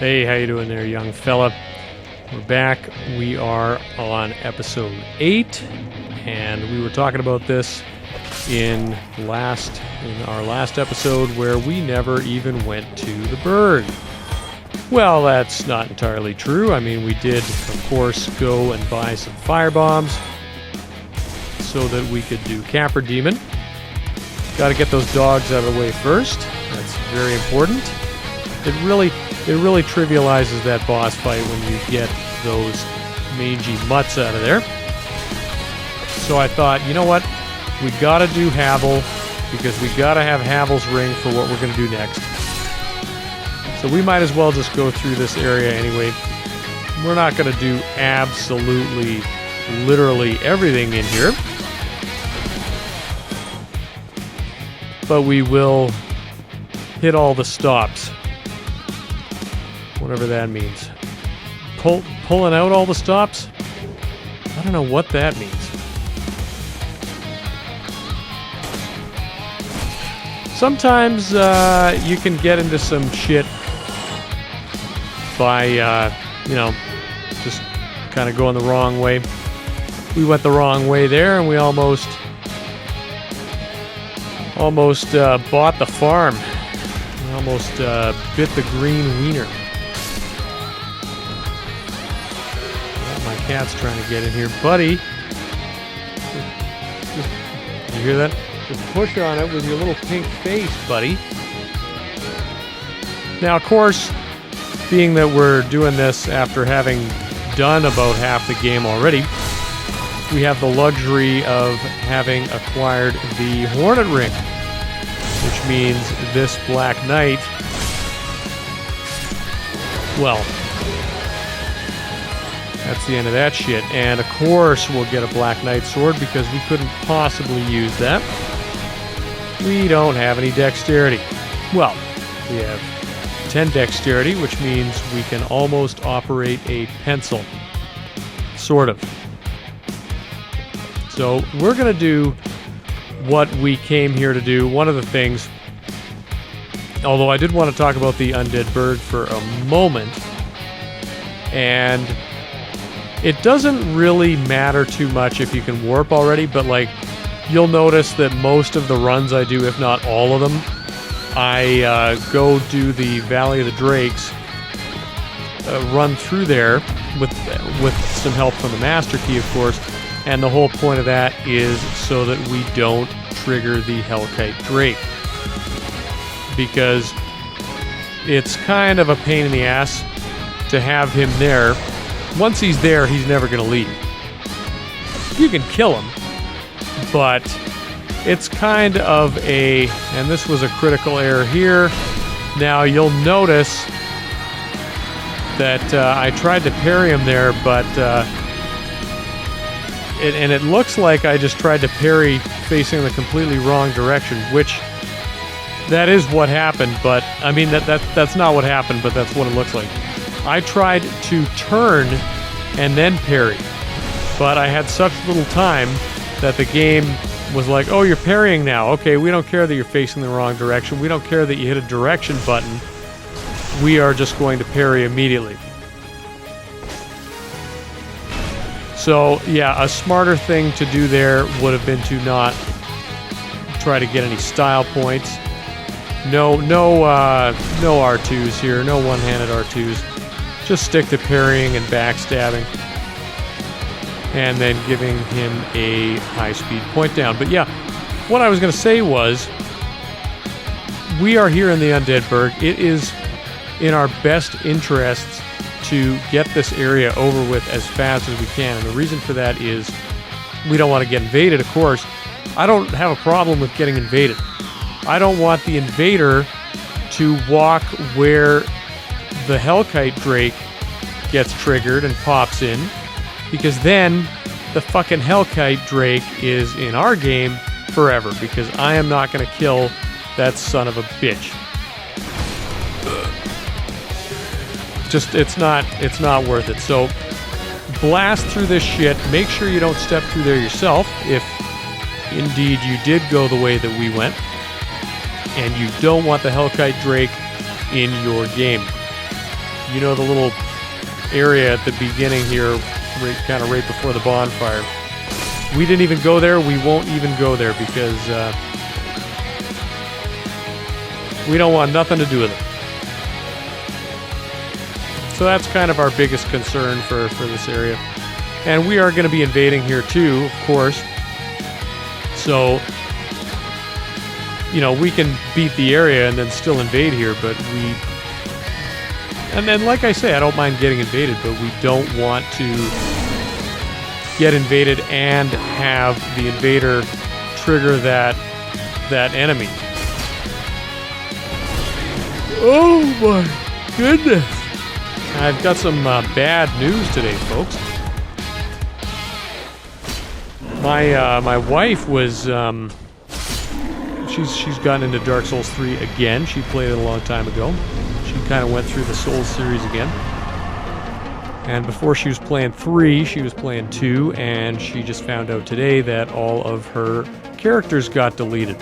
Hey, how you doing there, young fella? We're back. We are on episode 8, and we were talking about this in our last episode where we never even went to the Berg. Well, that's not entirely true. I mean, we did, of course, go and buy some firebombs so that we could do Capper Demon. Got to get those dogs out of the way first. That's very important. It really trivializes that boss fight when you get those mangy mutts out of there. So I thought, you know what? We gotta do Havel, because we gotta have Havel's ring for what we're gonna do next. So we might as well just go through this area anyway. We're not gonna do absolutely, literally everything in here. But we will hit all the stops. Whatever that means. Pulling out all the stops? I don't know what that means. Sometimes you can get into some shit by, just kind of going the wrong way. We went the wrong way there, and we almost bought the farm. We almost bit the green wiener. My cat's trying to get in here. Buddy! You hear that? Just push on it with your little pink face, buddy. Now, of course, being that we're doing this after having done about half the game already, we have the luxury of having acquired the Hornet Ring, which means this Black Knight, well, that's the end of that shit. And of course we'll get a Black Knight sword because we couldn't possibly use that. We don't have any dexterity. Well, we have 10 dexterity, which means we can almost operate a pencil. Sort of. So we're going to do what we came here to do. One of the things, although I did want to talk about the Undead Bird for a moment, and it doesn't really matter too much if you can warp already, but like, you'll notice that most of the runs I do, if not all of them, I go do the Valley of the Drakes, run through there with some help from the Master Key, of course, and the whole point of that is so that we don't trigger the Hellkite Drake, because it's kind of a pain in the ass to have him there. Once he's there, he's never going to leave. You can kill him, but it's kind of a, and this was a critical error here. Now you'll notice that I tried to parry him there, but it looks like I just tried to parry facing the completely wrong direction, which that is what happened, but I mean that's not what happened, but that's what it looks like. I tried to turn and then parry, but I had such little time that the game was like, oh, you're parrying now. Okay, we don't care that you're facing the wrong direction. We don't care that you hit a direction button. We are just going to parry immediately. So, yeah, a smarter thing to do there would have been to not try to get any style points. No R2s here, no one-handed R2s. Just stick to parrying and backstabbing, and then giving him a high-speed point down. But yeah, what I was going to say was, we are here in the Undead Berg. It is in our best interests to get this area over with as fast as we can, and the reason for that is we don't want to get invaded, of course. I don't have a problem with getting invaded. I don't want the invader to walk where the Hellkite Drake gets triggered and pops in, because then the fucking Hellkite Drake is in our game forever, because I am not going to kill that son of a bitch. Just, it's not worth it. So blast through this shit. Make sure you don't step through there yourself if indeed you did go the way that we went, and you don't want the Hellkite Drake in your game. You know, the little area at the beginning here, kind of right before the bonfire. We didn't even go there. We won't even go there because we don't want nothing to do with it. So that's kind of our biggest concern for this area. And we are going to be invading here too, of course. So, you know, we can beat the area and then still invade here, but we... And then, like I say, I don't mind getting invaded, but we don't want to get invaded and have the invader trigger that enemy. Oh my goodness! I've got some bad news today, folks. My wife was she's gotten into Dark Souls 3 again. She played it a long time ago. She kind of went through the Souls series again. And before she was playing 3, she was playing 2, and she just found out today that all of her characters got deleted.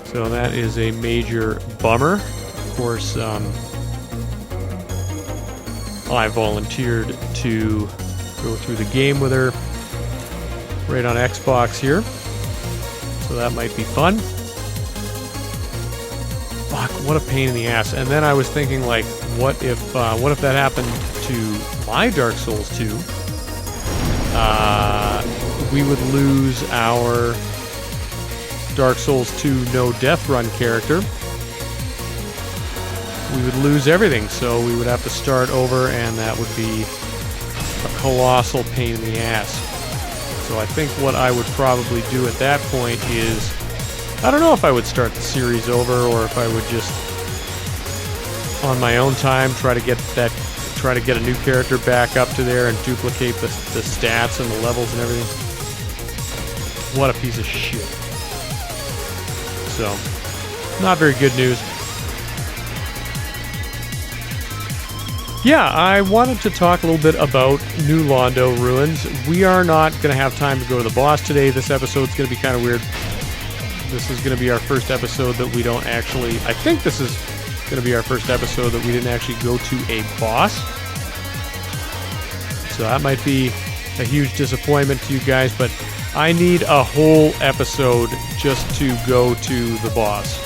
So that is a major bummer. Of course, I volunteered to go through the game with her right on Xbox here. So that might be fun. Fuck, what a pain in the ass. And then I was thinking, like, what if that happened to my Dark Souls 2? We would lose our Dark Souls 2 no death run character. We would lose everything, so we would have to start over, and that would be a colossal pain in the ass. So I think what I would probably do at that point is, I don't know if I would start the series over or if I would just, on my own time, try to get a new character back up to there and duplicate the stats and the levels and everything. What a piece of shit. So, not very good news. Yeah, I wanted to talk a little bit about New Londo ruins. We are not going to have time to go to the boss today. This episode's going to be kind of weird. This is going to be our first episode that we don't actually... I think this is going to be our first episode that we didn't actually go to a boss. So that might be a huge disappointment to you guys, but I need a whole episode just to go to the boss.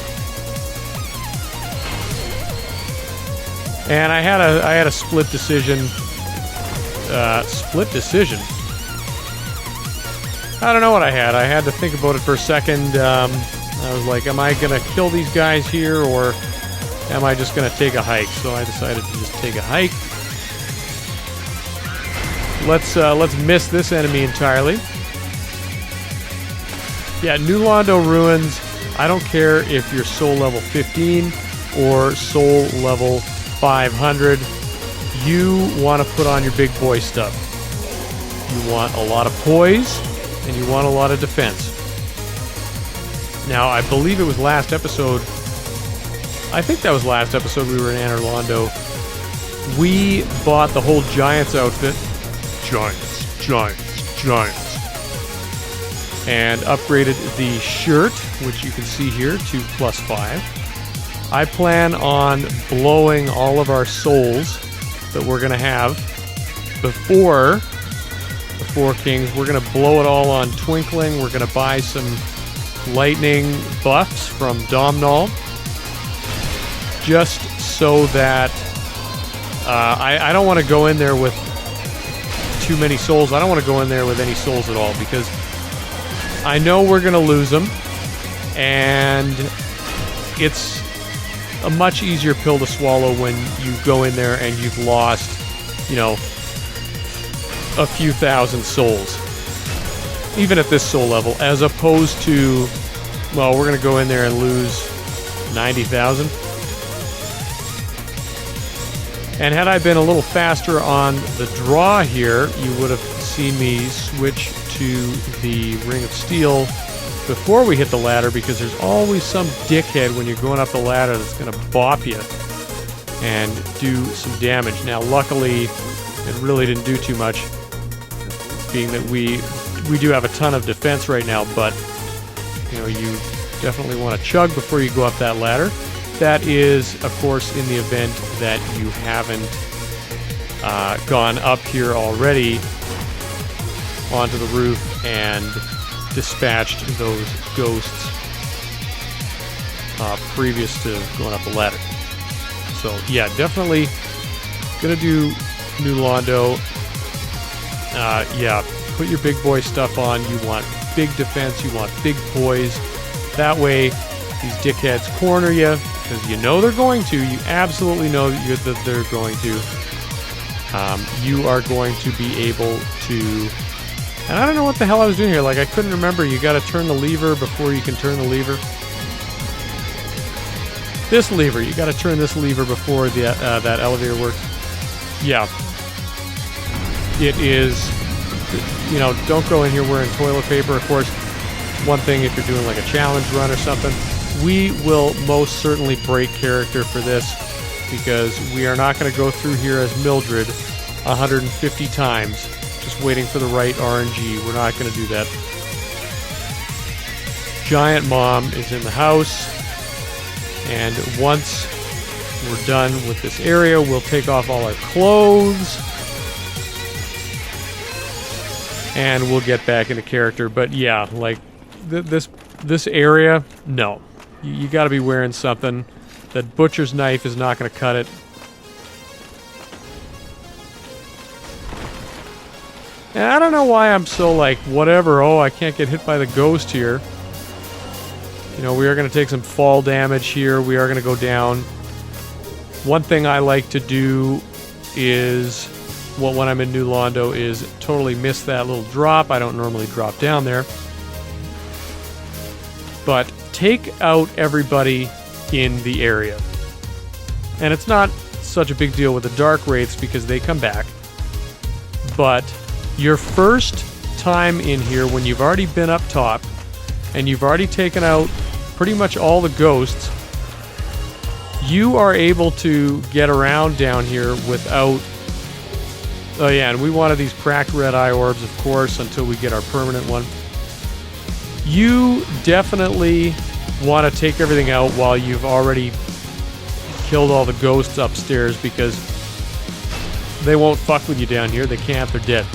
And I had a split decision. Split decision? I don't know what I had. I had to think about it for a second. I was like, am I going to kill these guys here, or am I just going to take a hike? So I decided to just take a hike. Let's miss this enemy entirely. Yeah, New Londo ruins. I don't care if you're soul level 15 or soul level 500. You want to put on your big boy stuff. You want a lot of poise, and you want a lot of defense. Now, I believe it was last episode. I think that was last episode we were in Anor Londo. We bought the whole Giants outfit. Giants. And upgraded the shirt, which you can see here, to +5. I plan on blowing all of our souls that we're going to have before the Four Kings. We're going to blow it all on Twinkling. We're going to buy some lightning buffs from Domhnall, just so that I don't want to go in there with too many souls. I don't want to go in there with any souls at all, because I know we're going to lose them, and it's a much easier pill to swallow when you go in there and you've lost, you know, a few thousand souls, even at this soul level, as opposed to, well, we're going to go in there and lose 90,000. And had I been a little faster on the draw here, you would have seen me switch to the Ring of Steel before we hit the ladder, because there's always some dickhead when you're going up the ladder that's going to bop you and do some damage. Now, luckily, it really didn't do too much, being that we do have a ton of defense right now, but, you know, you definitely want to chug before you go up that ladder. that is, of course, in the event that you haven't gone up here already onto the roof and dispatched those ghosts previous to going up the ladder. So yeah, definitely gonna do New Londo. Yeah, put your big boy stuff on. You want big defense, you want big poise. That way these dickheads corner you, because you know they're going to. You absolutely know that they're going to. You are going to be able to... And I don't know what the hell I was doing here. Like, I couldn't remember. You got to turn the lever before you can turn the lever. This lever. You got to turn this lever before the that elevator works. Yeah. It is... You know, don't go in here wearing toilet paper. Of course, one thing if you're doing like a challenge run or something, we will most certainly break character for this, because we are not going to go through here as Mildred 150 times just waiting for the right RNG. We're not going to do that. Giant Mom is in the house, and once we're done with this area, we'll take off all our clothes and we'll get back into character. But yeah, like this area, no. You got to be wearing something. That butcher's knife is not going to cut it. And I don't know why I'm so like, whatever, oh, I can't get hit by the ghost here. You know, we are going to take some fall damage here. We are going to go down. One thing I like to do is, well, when I'm in New Londo, is totally miss that little drop. I don't normally drop down there. But take out everybody in the area. And it's not such a big deal with the Dark Wraiths because they come back. But your first time in here, when you've already been up top and you've already taken out pretty much all the ghosts, you are able to get around down here without... Oh yeah, and we wanted these cracked red eye orbs, of course, until we get our permanent one. You definitely want to take everything out while you've already killed all the ghosts upstairs, because they won't fuck with you down here. They can't. They're dead.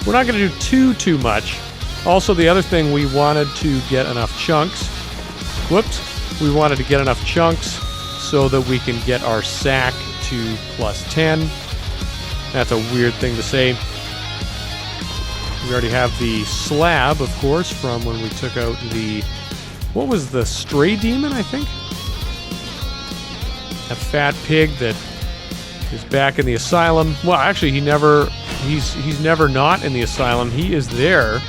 We're not going to do too much. Also, the other thing, we wanted to get enough chunks. Whoops. We wanted to get enough chunks so that we can get our sack to +10. That's a weird thing to say. We already have the slab, of course, from when we took out the... What was the stray demon, I think? A fat pig that is back in the asylum. Well, actually, he's never not in the asylum. He is there,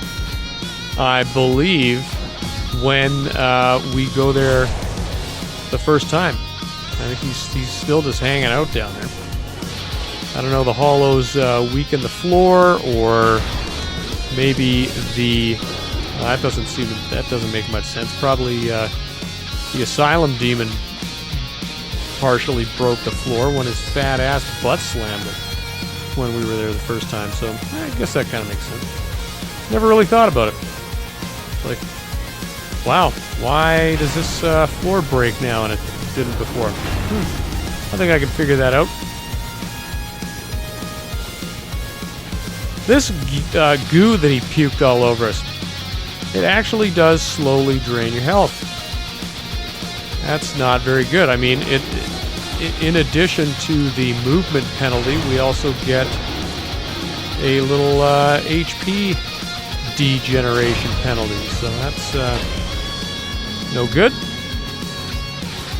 I believe, when we go there the first time. I think he's still just hanging out down there. I don't know, the hollow's weaken the floor, or maybe the... that doesn't make much sense. Probably the asylum demon partially broke the floor when his fat ass butt slammed it when we were there the first time. So I guess that kind of makes sense. Never really thought about it. Like, wow, why does this floor break now and it didn't before? I think I can figure that out. This goo that he puked all over us, it actually does slowly drain your health. That's not very good. I mean, in addition to the movement penalty, we also get a little HP degeneration penalty. So that's no good.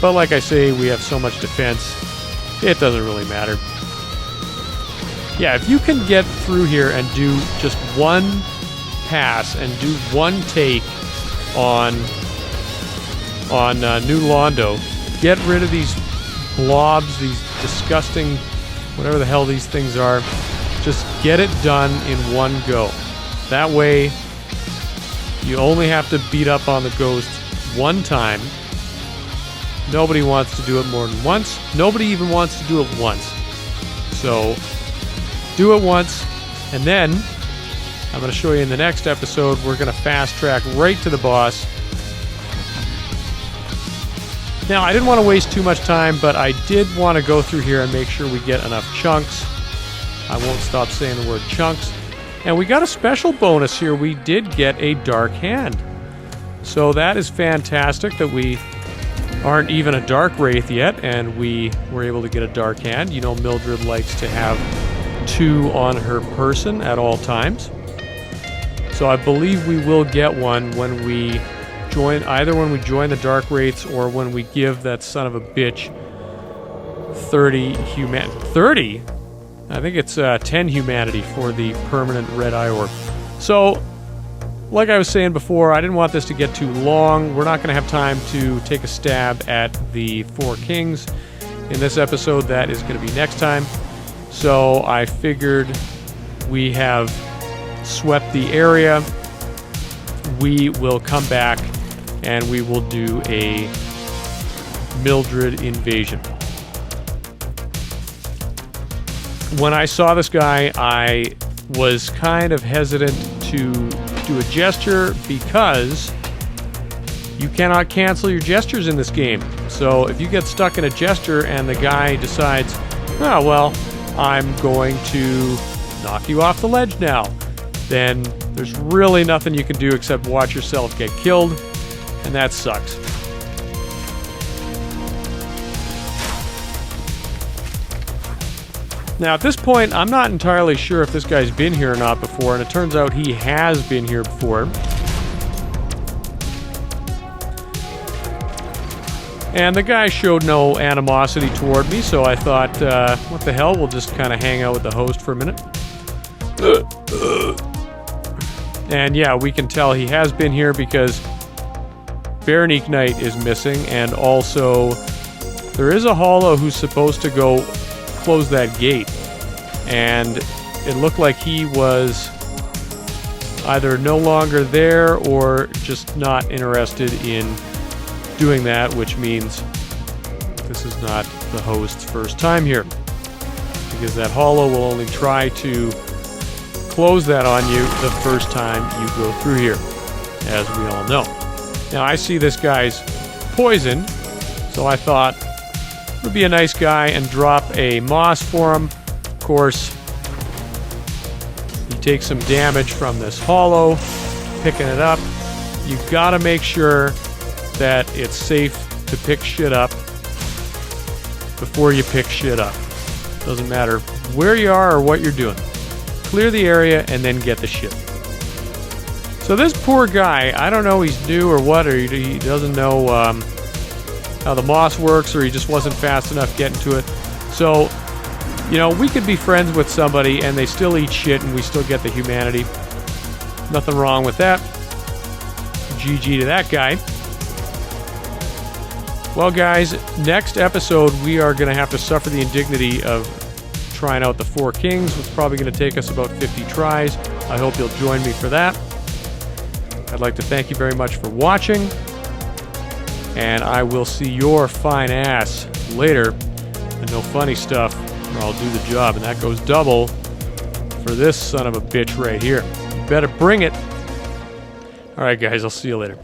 But like I say, we have so much defense, it doesn't really matter. Yeah, if you can get through here and do just one pass and do one take on New Londo, get rid of these blobs, these disgusting, whatever the hell these things are, just get it done in one go. That way, you only have to beat up on the ghost one time. Nobody wants to do it more than once. Nobody even wants to do it once. So, do it once, and then I'm going to show you in the next episode, we're going to fast track right to the boss. Now, I didn't want to waste too much time, but I did want to go through here and make sure we get enough chunks. I won't stop saying the word chunks. And we got a special bonus here. We did get a dark hand. So that is fantastic that we aren't even a dark wraith yet, and we were able to get a dark hand. You know, Mildred likes to have 2 on her person at all times. So I believe we will get one when we join, either when we join the dark wraiths or when we give that son of a bitch 30 30? I think it's 10 humanity for the permanent red eye orb. So, like I was saying before, I didn't want this to get too long. We're not going to have time to take a stab at the 4 kings in this episode. That is going to be next time. So I figured we have swept the area. We will come back and we will do a Mildred invasion. When I saw this guy, I was kind of hesitant to do a gesture because you cannot cancel your gestures in this game. So if you get stuck in a gesture and the guy decides, oh, well, I'm going to knock you off the ledge now, then there's really nothing you can do except watch yourself get killed, and that sucks. Now, at this point, I'm not entirely sure if this guy's been here or not before, and it turns out he has been here before. And the guy showed no animosity toward me, so I thought, what the hell, we'll just kind of hang out with the host for a minute. And yeah, we can tell he has been here because Berenice Knight is missing, and also there is a hollow who's supposed to go close that gate, and it looked like he was either no longer there or just not interested in doing that, which means this is not the host's first time here, because that hollow will only try to close that on you the first time you go through here, as we all know. Now, I see this guy's poisoned, so I thought would be a nice guy and drop a moss for him. Of course, he takes some damage from this hollow, picking it up. You've got to make sure that it's safe to pick shit up before you pick shit up. Doesn't matter where you are or what you're doing. Clear the area and then get the shit. So this poor guy, I don't know he's new or what, or he doesn't know how the moss works, or he just wasn't fast enough getting to it. So, you know, we could be friends with somebody and they still eat shit and we still get the humanity. Nothing wrong with that. GG to that guy. Well, guys, next episode we are going to have to suffer the indignity of trying out the 4 kings. It's probably going to take us about 50 tries. I hope you'll join me for that. I'd like to thank you very much for watching, and I will see your fine ass later. And no funny stuff, or I'll do the job, and that goes double for this son of a bitch right here. You better bring it. All right, guys, I'll see you later.